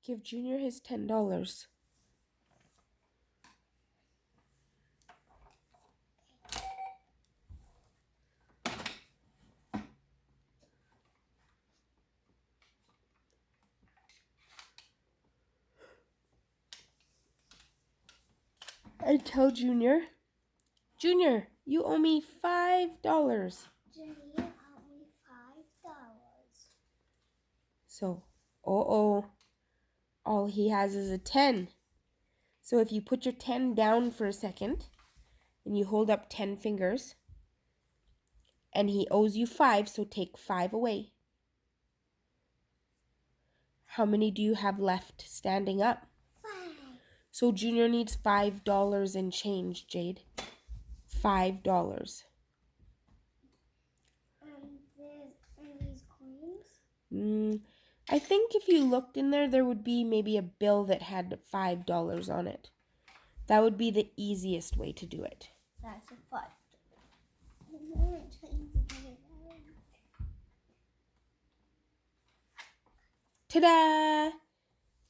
Give Junior his $10. And tell Junior, Junior, you owe me $5. Junior owe me $5. So, all he has is a 10. So if you put your 10 down for a second and you hold up 10 fingers, and he owes you 5, so take 5 away. How many do you have left standing up? 5. So Junior needs $5 in change, Jade. $5. And these coins? I think if you looked in there, there would be maybe a bill that had $5 on it. That would be the easiest way to do it. That's a fun. Ta-da!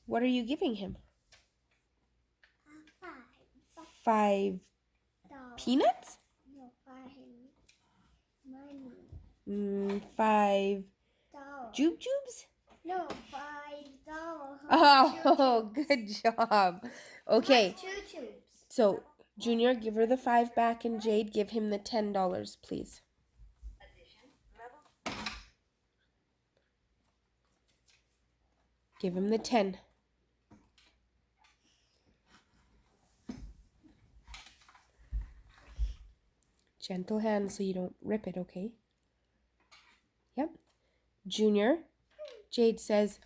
What are you giving him? 5. 5 peanuts? No, 5 money. 5 $. jubes? No, $5. Oh, good job. Okay. What's choo-choos? So, Junior, give her the 5 back, and Jade, give him the $10, please. Give him the 10. Gentle hand so you don't rip it, okay? Yep. Junior, Jade says,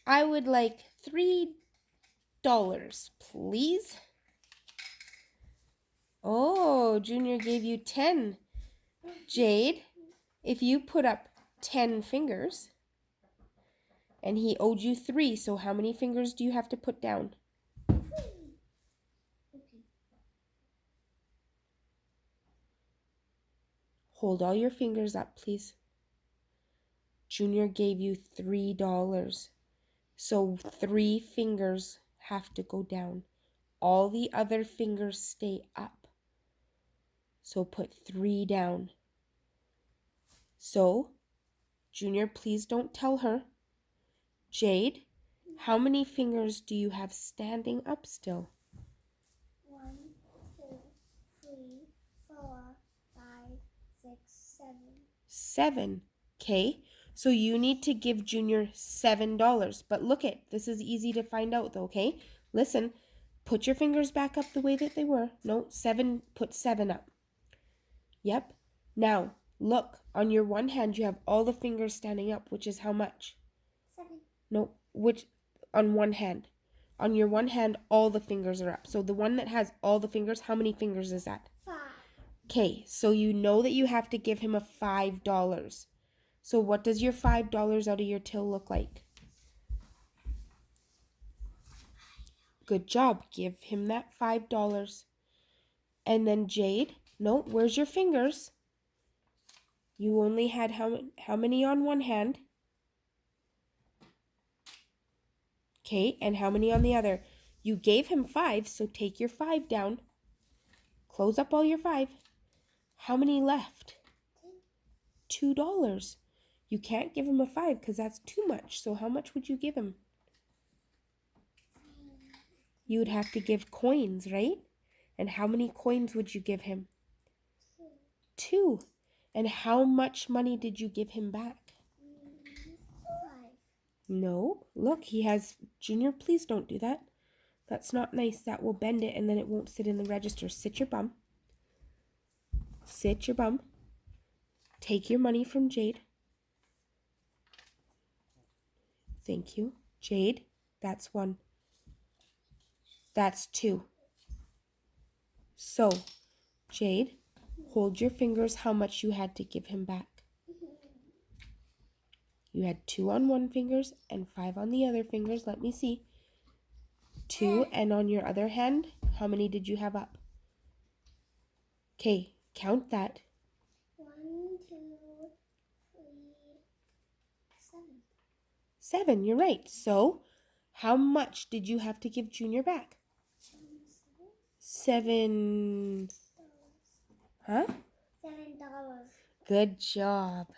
I would like $3, please. Oh, Junior gave you 10. Jade, if you put up 10 fingers, and he owed you 3, so how many fingers do you have to put down? 3. Okay. Hold all your fingers up, please. Junior gave you $3. So 3 fingers have to go down. All the other fingers stay up. So put 3 down. So, Junior, please don't tell her. Jade, how many fingers do you have standing up still? 1, 2, 3, 4, 5, 6, 7. 7. Okay, so you need to give Junior $7. But look it, this is easy to find out though, okay? Listen, put your fingers back up the way that they were. No, 7, put 7 up. Yep. Now, look, on your one hand you have all the fingers standing up, which is how much? 7. No, which, on one hand. On your one hand, all the fingers are up. So the one that has all the fingers, how many fingers is that? 5. Okay, so you know that you have to give him a $5. So what does your $5 out of your till look like? Good job. Give him that $5. And then Jade, no, where's your fingers? You only had how many on one hand? Okay, and how many on the other? You gave him 5, so take your 5 down. Close up all your 5. How many left? $2. You can't give him a 5 because that's too much. So how much would you give him? You would have to give coins, right? And how many coins would you give him? 2. And how much money did you give him back? 5. No. Look, he has... Junior, please don't do that. That's not nice. That will bend it and then it won't sit in the register. Sit your bum. Sit your bum. Take your money from Jade. Thank you. Jade, that's 1. That's 2. So, Jade, hold your fingers how much you had to give him back. You had 2 on one fingers and 5 on the other fingers. Let me see. 2, and on your other hand, how many did you have up? Okay, count that. 1, 2, 3, 7. 7. You're right. So, how much did you have to give Junior back? 7. Huh? $7. Good job.